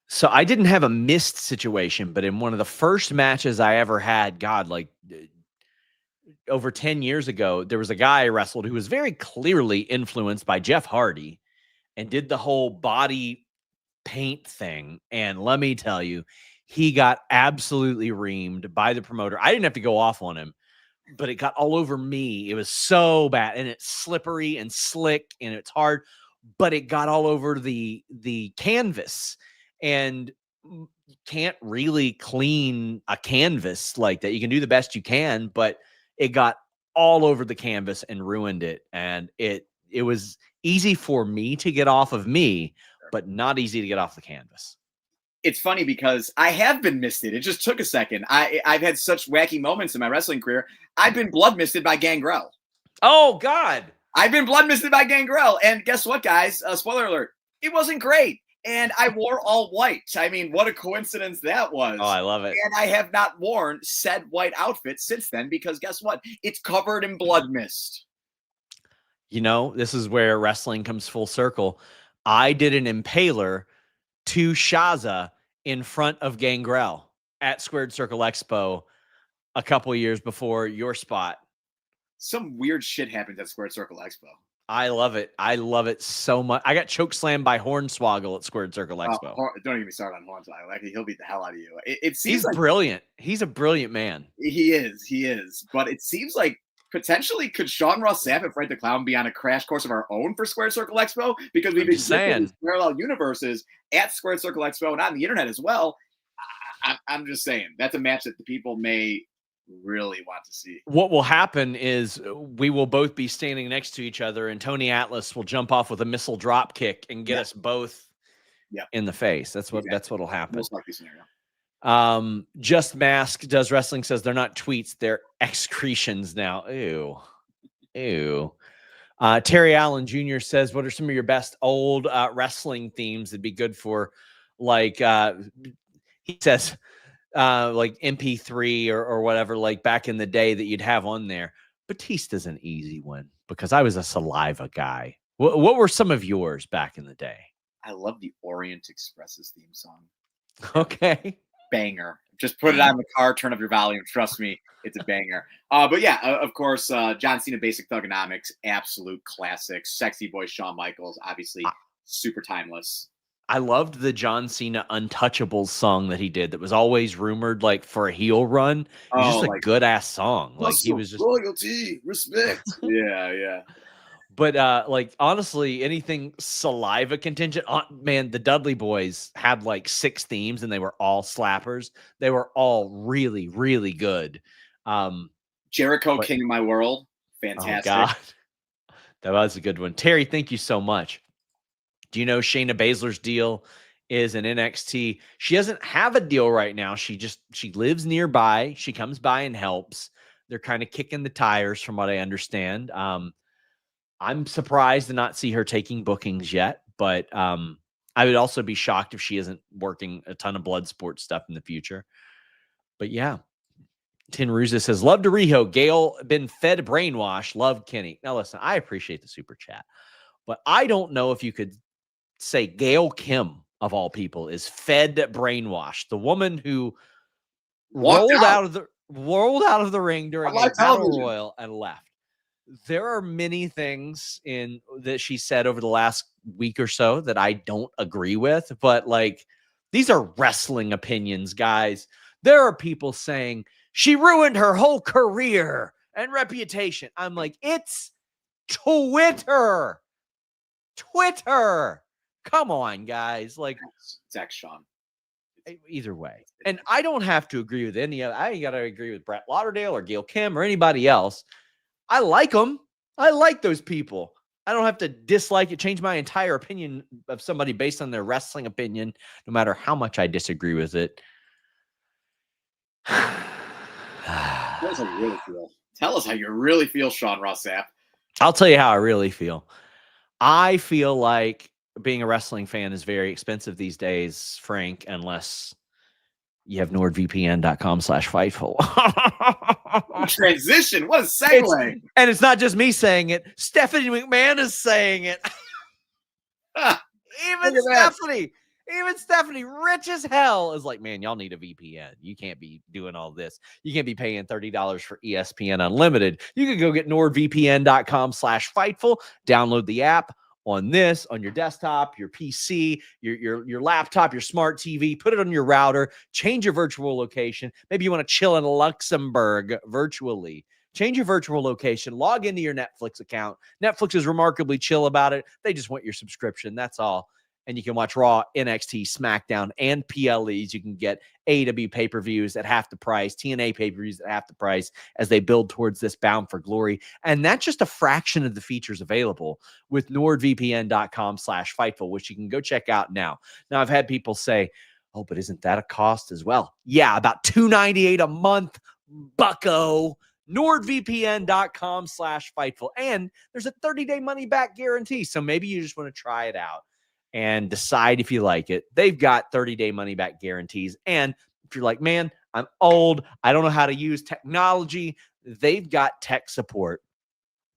So I didn't have a mist situation, but in one of the first matches I ever had, God, like over 10 years ago, there was a guy I wrestled who was very clearly influenced by Jeff Hardy and did the whole body paint thing. And let me tell you, he got absolutely reamed by the promoter. I didn't have to go off on him, but it got all over me. It was so bad, and it's slippery and slick and it's hard, but it got all over the canvas, and you can't really clean a canvas like that. You can do the best you can, but it got all over the canvas and ruined it. And it was easy for me to get off of me, but not easy to get off the canvas. It's funny because I have been misted. It just took a second. I've had such wacky moments in my wrestling career. I've been blood misted by Gangrel. Oh, God. I've been blood misted by Gangrel. And guess what, guys? Spoiler alert. It wasn't great. And I wore all white. I mean, what a coincidence that was. Oh, I love it. And I have not worn said white outfit since then because guess what? It's covered in blood mist. You know, this is where wrestling comes full circle. I did an impaler to Shaza in front of Gangrel at Squared Circle Expo a couple of years before your spot. Some weird shit happened at Squared Circle Expo. I love it. I love it so much. I got chokeslammed by Hornswoggle at Squared Circle Expo. Don't even start on Hornswoggle. Like, he'll beat the hell out of you. It seems he's like, brilliant. He's a brilliant man. He is. But it seems like potentially could Sean Ross Sapp and Frank the Clown be on a crash course of our own for Squared Circle Expo? Because we've been saying parallel universes at Squared Circle Expo and on the internet as well. I'm just saying that's a match that the people may really want to see. What will happen is we will both be standing next to each other, and Tony Atlas will jump off with a missile drop kick and get us both in the face. That's what'll happen. Most likely scenario. Just Mask Does Wrestling says they're not tweets, they're excretions now. Ew. Terry Allen Jr. says, what are some of your best old wrestling themes that'd be good for, like, he says, like MP3 or whatever, like back in the day that you'd have on there. Batista's an easy one because I was a Saliva guy. What were some of yours back in the day? I love the Orient Express's theme song. Okay. Banger. Just put it on the car, turn up your volume. Trust me, it's a banger. But yeah, of course, John Cena Basic Thugonomics, absolute classic. Sexy Boy Shawn Michaels, obviously super timeless. I loved the John Cena Untouchables song that he did that was always rumored like for a heel run. It was just a good ass song. Like he was just loyalty, respect. Yeah. But like honestly, anything Saliva contingent, man, the Dudley Boys had like 6 themes and they were all slappers. They were all really, really good. Jericho, King of My World, fantastic. Oh God. That was a good one. Terry, thank you so much. Do you know Shayna Baszler's deal is an NXT? She doesn't have a deal right now. She lives nearby. She comes by and helps. They're kind of kicking the tires from what I understand. I'm surprised to not see her taking bookings yet, but I would also be shocked if she isn't working a ton of blood sport stuff in the future. But yeah. Tin Ruza says, love Dorijo. Gail been fed brainwash. Love Kenny. Now listen, I appreciate the super chat, but I don't know if you could say Gail Kim, of all people, is fed brainwash. The woman who rolled out of the ring during a battle royal and left. There are many things in that she said over the last week or so that I don't agree with, but like these are wrestling opinions, guys. There are people saying she ruined her whole career and reputation. I'm like, it's Twitter. Come on, guys. Like, Zach Sean. Either way. And I don't have to agree with any of I ain't got to agree with Brett Lauderdale or Gail Kim or anybody else. I like them. I like those people. I don't have to dislike it, change my entire opinion of somebody based on their wrestling opinion, no matter how much I disagree with it. Tell us how you really feel. Tell us how you really feel, Sean Ross Sapp. I'll tell you how I really feel. I feel like being a wrestling fan is very expensive these days, Frank, unless you have NordVPN.com/Fightful. Transition. What a segue. And it's not just me saying it. Stephanie McMahon is saying it. Even Stephanie, rich as hell, is like, man, y'all need a VPN. You can't be doing all this. You can't be paying $30 for ESPN Unlimited. You can go get NordVPN.com/Fightful, download the app on your desktop, your PC, your laptop, your smart TV, put it on your router, change your virtual location. Maybe you want to chill in Luxembourg virtually. Change your virtual location, log into your Netflix account. Netflix is remarkably chill about it. They just want your subscription. That's all. And you can watch Raw, NXT, SmackDown, and PLEs. You can get AEW pay-per-views at half the price, TNA pay-per-views at half the price as they build towards this Bound for Glory. And that's just a fraction of the features available with NordVPN.com/Fightful, which you can go check out now. Now, I've had people say, oh, but isn't that a cost as well? Yeah, about $298 a month, bucko. NordVPN.com/Fightful. And there's a 30-day money-back guarantee. So maybe you just want to try it out and decide if you like it. They've got 30-day money-back guarantees. And if you're like, man, I'm old, I don't know how to use technology, they've got tech support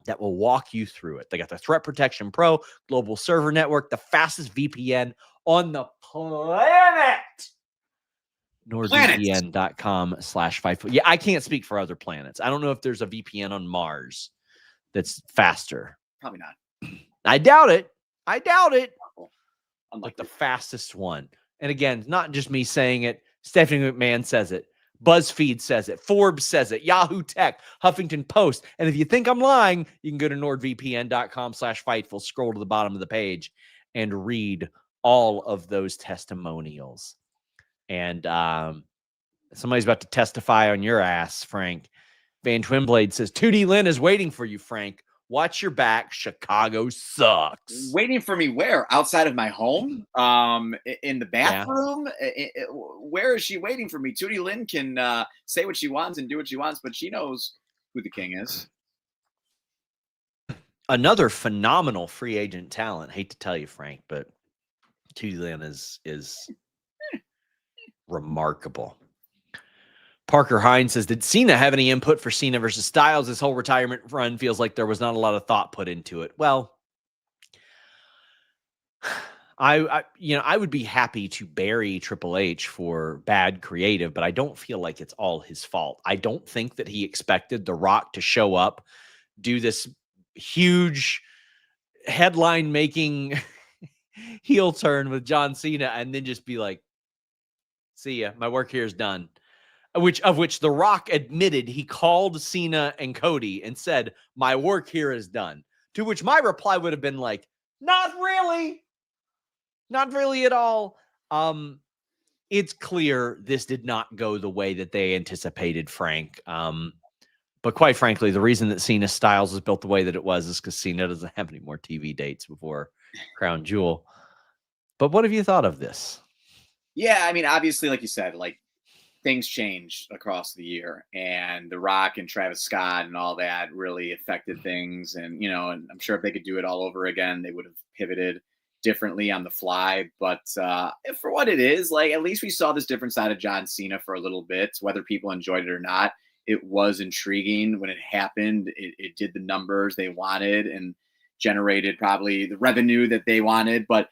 that will walk you through it. They got the Threat Protection Pro, global server network, the fastest VPN on the planet. NordVPN.com/Fightful. Yeah, I can't speak for other planets. I don't know if there's a VPN on Mars that's faster. Probably not. I doubt it. I'm like the fastest one. And again, not just me saying it. Stephanie McMahon says it. BuzzFeed says it. Forbes says it. Yahoo Tech, Huffington Post. And if you think I'm lying, you can go to NordVPN.com/Fightful, scroll to the bottom of the page, and read all of those testimonials. And somebody's about to testify on your ass, Frank. Van Twinblade says, 2D Lynn is waiting for you, Frank. Watch your back. Chicago sucks. Waiting for me where? Outside of my home? In the bathroom? Yeah. Where is she waiting for me? 2D Lynn can say what she wants and do what she wants, but she knows who the king is. Another phenomenal free agent talent. Hate to tell you, Frank, but 2D Lynn is remarkable. Parker Hines says, did Cena have any input for Cena versus Styles? This whole retirement run feels like there was not a lot of thought put into it. Well, I would be happy to bury Triple H for bad creative, but I don't feel like it's all his fault. I don't think that he expected The Rock to show up, do this huge headline-making heel turn with John Cena, and then just be like, see ya, my work here is done. Of which The Rock admitted he called Cena and Cody and said, my work here is done. To which my reply would have been like, not really. Not really at all. It's clear this did not go the way that they anticipated, Frank. But quite frankly, the reason that Cena Styles was built the way that it was is because Cena doesn't have any more TV dates before Crown Jewel. But what have you thought of this? Yeah, I mean, obviously, like you said, like, things changed across the year, and The Rock and Travis Scott and all that really affected things. And, and I'm sure if they could do it all over again, they would have pivoted differently on the fly. But for what it is, like, at least we saw this different side of John Cena for a little bit, whether people enjoyed it or not. It was intriguing when it happened. It did the numbers they wanted and generated probably the revenue that they wanted. But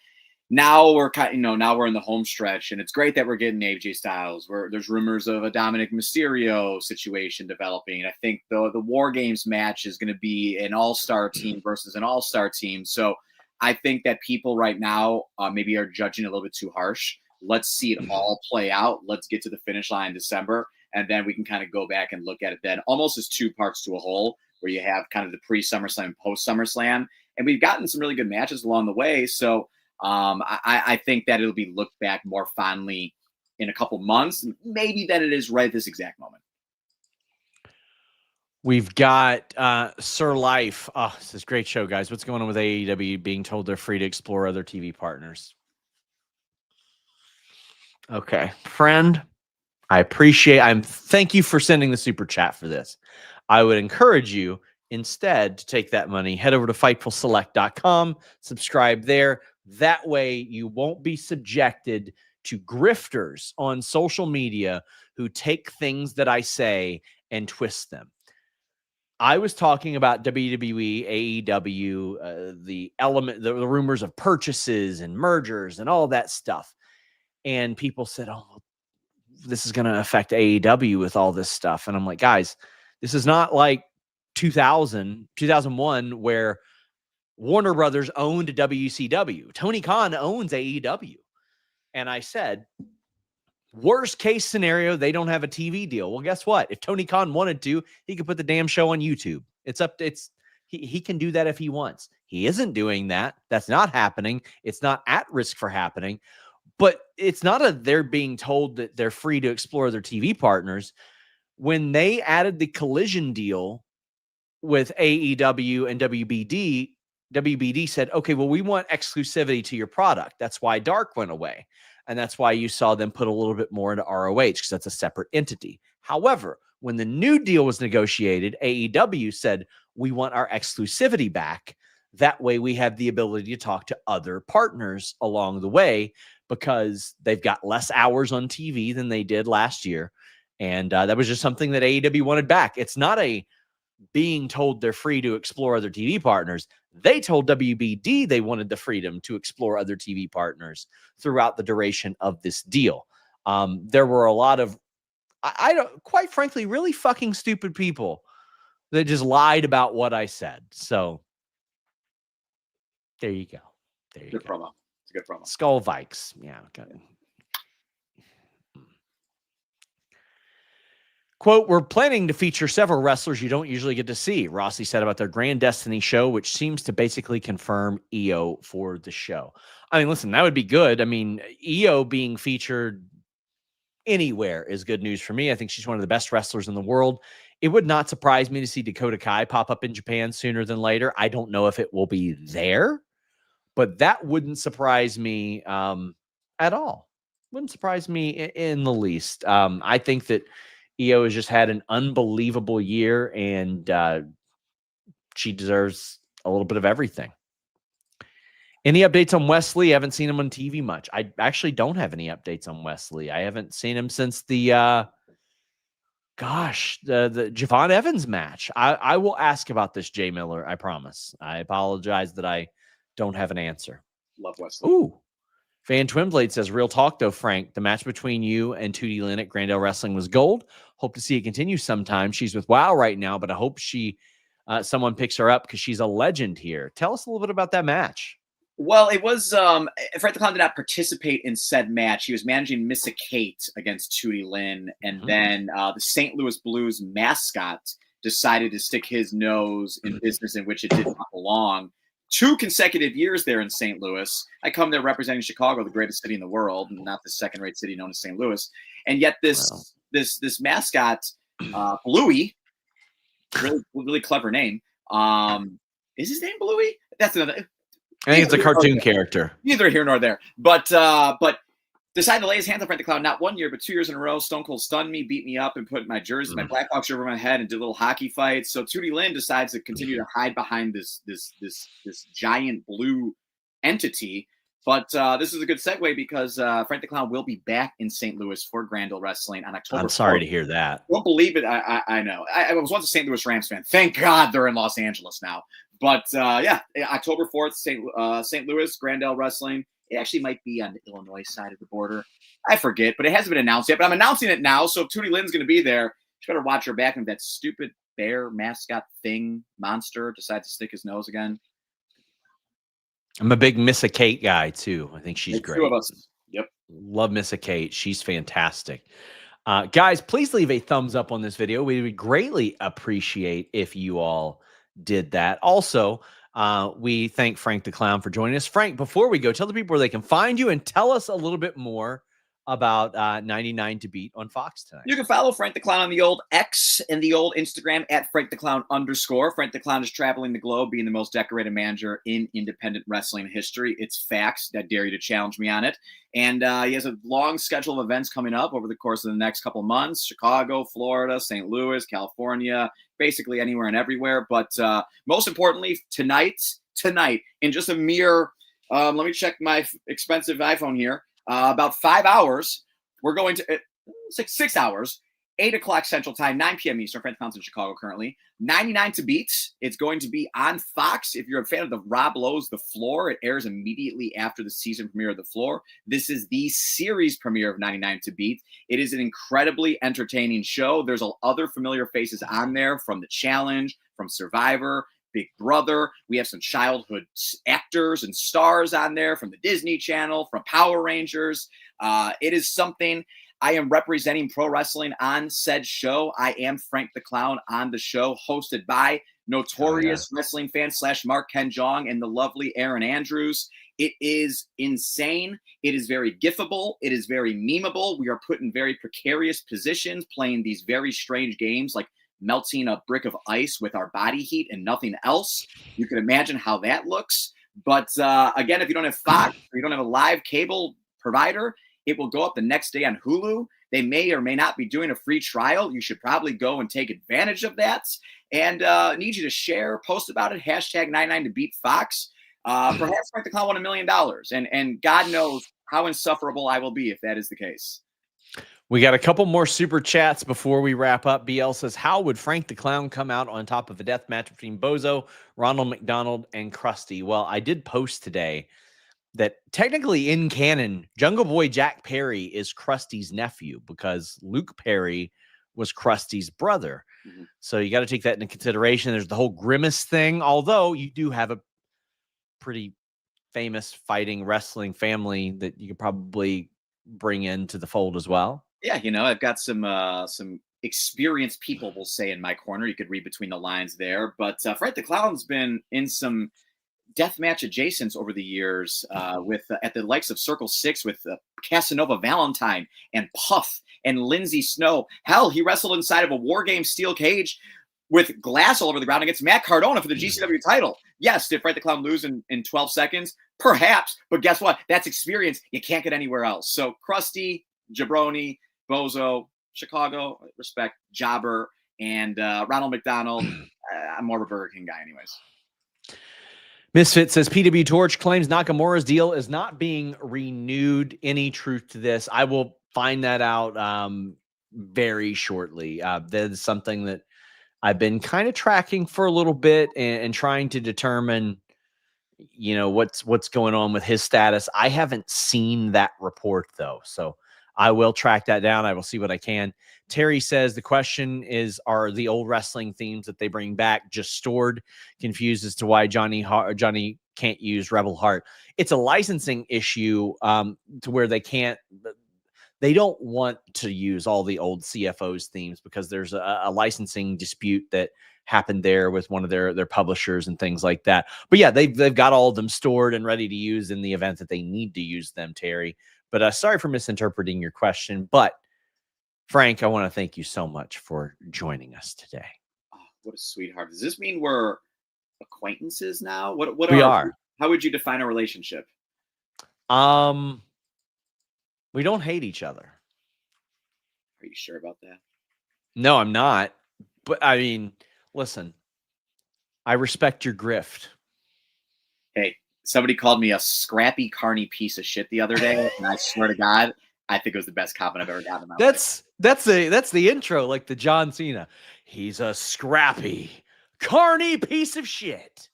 now we're now we're in the home stretch, and it's great that we're getting AJ Styles. There's rumors of a Dominic Mysterio situation developing. I think the War Games match is going to be an all-star team versus an all-star team. So I think that people right now maybe are judging a little bit too harsh. Let's see it all play out. Let's get to the finish line in December, and then we can kind of go back and look at it then almost as two parts to a whole, where you have kind of the pre-SummerSlam, post-SummerSlam, and we've gotten some really good matches along the way. So I think that it'll be looked back more fondly in a couple months, maybe than it is right at this exact moment. We've got Sir Life. Oh, this is a great show, guys. What's going on with AEW being told they're free to explore other TV partners? Okay, friend, thank you for sending the super chat for this. I would encourage you instead to take that money, head over to FightfulSelect.com, subscribe there. That way you won't be subjected to grifters on social media who take things that I say and twist them. I was talking about WWE, AEW, the rumors of purchases and mergers and all that stuff. And people said, oh, well, this is going to affect AEW with all this stuff. And I'm like, guys, this is not like 2001, where Warner Brothers owned WCW. Tony Khan owns AEW. And I said, worst case scenario, they don't have a TV deal. Well, guess what? If Tony Khan wanted to, he could put the damn show on YouTube. He can do that if he wants. He isn't doing that. That's not happening. It's not at risk for happening. But it's not they're being told that they're free to explore their TV partners. When they added the Collision deal with AEW and WBD said, okay, well, we want exclusivity to your product. That's why Dark went away. And that's why you saw them put a little bit more into ROH, because that's a separate entity. However, when the new deal was negotiated, AEW said, we want our exclusivity back. That way we have the ability to talk to other partners along the way, because they've got less hours on TV than they did last year. And that was just something that AEW wanted back. It's not being told they're free to explore other TV partners. They told WBD they wanted the freedom to explore other TV partners throughout the duration of this deal. There were a lot of, I don't, quite frankly, really fucking stupid people that just lied about what I said. So there you go. There you Good go. promo. It's a good promo. Skull Vikes. Yeah. Got it. Quote, we're planning to feature several wrestlers you don't usually get to see, Rossi said about their Grand Destiny show, which seems to basically confirm EO for the show. I mean, listen, that would be good. I mean, EO being featured anywhere is good news for me. I think she's one of the best wrestlers in the world. It would not surprise me to see Dakota Kai pop up in Japan sooner than later. I don't know if it will be there, but that wouldn't surprise me at all. Wouldn't surprise me in the least. I think that EO has just had an unbelievable year, and she deserves a little bit of everything. Any updates on Wesley? I haven't seen him on TV much. I actually don't have any updates on Wesley. I haven't seen him since the Javon Evans match. I will ask about this, Jay Miller. I promise. I apologize that I don't have an answer. Love Wesley. Ooh. Van Twinblade says, real talk though, Frank, the match between you and Tootie Lynn at Grandel Wrestling was gold. Hope to see it continue sometime. She's with WoW right now, but I hope someone picks her up because she's a legend here. Tell us a little bit about that match. Well, it was, Frank the Clown did not participate in said match. He was managing Missa Kate against Tootie Lynn, and then the St. Louis Blues mascot decided to stick his nose in business in which it did not belong. 2 consecutive years there in St. Louis. I come there representing Chicago, the greatest city in the world, and not the second-rate city known as St. Louis. And yet this mascot, Bluey, really clever name. Is his name Bluey? That's another. I think it's a cartoon character. Neither here nor there. But decided to lay his hands on Frank the Clown not 1 year, but 2 years in a row. Stone Cold stunned me, beat me up, and put my jersey, my Blackhawks over my head, and did little hockey fights. So Tootie Lynn decides to continue to hide behind this giant blue entity. But this is a good segue because Frank the Clown will be back in St. Louis for Grandel Wrestling on October 4th. I'm sorry to hear that. Don't believe it. I know. I was once a St. Louis Rams fan. Thank God they're in Los Angeles now. But October 4th, St. Louis, Grandel Wrestling. It actually might be on the Illinois side of the border. I forget, but it hasn't been announced yet. But I'm announcing it now. So if Tootie Lynn's going to be there, she better watch her back. And that stupid bear mascot thing monster decides to stick his nose again. I'm a big Missa Kate guy too. I think she's great. 2 of us. Yep. Love Missa Kate. She's fantastic. Guys, please leave a thumbs up on this video. We would greatly appreciate if you all did that. Also, we thank Frank the Clown for joining us. Frank, before we go, tell the people where they can find you and tell us a little bit more about 99 to beat on Fox tonight. You can follow Frank the Clown on the old X and the old Instagram at Frank the Clown _. Frank the Clown is traveling the globe, being the most decorated manager in independent wrestling history. It's facts. I dare you to challenge me on it. And he has a long schedule of events coming up over the course of the next couple of months. Chicago, Florida, St. Louis, California, basically anywhere and everywhere. But most importantly, tonight, in just a mere, let me check my expensive iPhone here, about 5 hours, we're going to 6 hours, 8 o'clock Central Time, 9 p.m. Eastern. Frank the Clown's in Chicago currently. 99 to beat. It's going to be on Fox. If you're a fan of the Rob Lowe's The Floor, it airs immediately after the season premiere of The Floor. This is the series premiere of 99 to beat. It is an incredibly entertaining show. There's other familiar faces on there from The Challenge, from Survivor, Big Brother. We have some childhood actors and stars on there from the Disney Channel, from Power Rangers. It is something. I am representing pro wrestling on said show. I am Frank the Clown on the show, hosted by notorious wrestling fan / Mark Ken Jong and the lovely Aaron Andrews. It is insane. It is very gifable. It is very memeable. We are put in very precarious positions playing these very strange games like melting a brick of ice with our body heat and nothing else. You can imagine how that looks. But again, if you don't have Fox or you don't have a live cable provider, it will go up the next day on Hulu. They may or may not be doing a free trial. You should probably go and take advantage of that. And need you to share, post about it, hashtag 99 to beat Fox. Perhaps Frank the Clown won $1 million. And God knows how insufferable I will be if that is the case. We got a couple more super chats before we wrap up. BL says, how would Frank the Clown come out on top of a death match between Bozo, Ronald McDonald, and Krusty? Well, I did post today that technically in canon, Jungle Boy Jack Perry is Krusty's nephew because Luke Perry was Krusty's brother. Mm-hmm. So you got to take that into consideration. There's the whole Grimace thing, although you do have a pretty famous fighting wrestling family that you could probably bring into the fold as well. Yeah, you know, I've got some experienced people, we'll say, in my corner. You could read between the lines there. But Frank the Clown's been in some deathmatch adjacents over the years with at the likes of Circle 6 with Casanova Valentine and Puff and Lindsay Snow. Hell, he wrestled inside of a War Games steel cage with glass all over the ground against Matt Cardona for the GCW title. Yes, did Frank the Clown lose in 12 seconds? Perhaps, but guess what? That's experience you can't get anywhere else. So Krusty, Jabroni, Bozo, Chicago, respect, Jobber, and Ronald McDonald. I'm more of a Burger King guy anyways. Misfit says PW Torch claims Nakamura's deal is not being renewed. Any truth to this? I will find that out very shortly. That is something that I've been kind of tracking for a little bit and trying to determine, you know, what's going on with his status. I haven't seen that report though, so I will track that down. I will see what I can. Terry says the question is, are the old wrestling themes that they bring back just stored? Confused as to why Johnny can't use Rebel Heart. It's a licensing issue to where they don't want to use all the old CFO's themes because there's a licensing dispute that happened there with one of their publishers and things like that. But yeah, they've got all of them stored and ready to use in the event that they need to use them, Terry. But sorry for misinterpreting your question. But Frank, I want to thank you so much for joining us today. Oh, what a sweetheart. Does this mean we're acquaintances now? What we are. How would you define a relationship? We don't hate each other. Are you sure about that? No, I'm not. But I mean, listen, I respect your grift. Hey, somebody called me a scrappy, carny piece of shit the other day, and I swear to God, I think it was the best compliment I've ever gotten in my life. That's the intro, like the John Cena. He's a scrappy, carny piece of shit.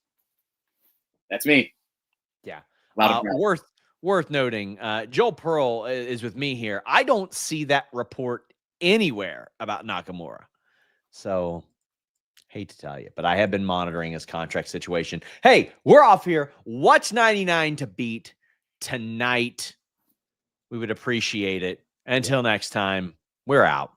That's me. Yeah. Worth noting, Joel Pearl is with me here. I don't see that report anywhere about Nakamura. So, hate to tell you, but I have been monitoring his contract situation. Hey, we're off here. What's 99 to beat tonight? We would appreciate it. Until next time, we're out.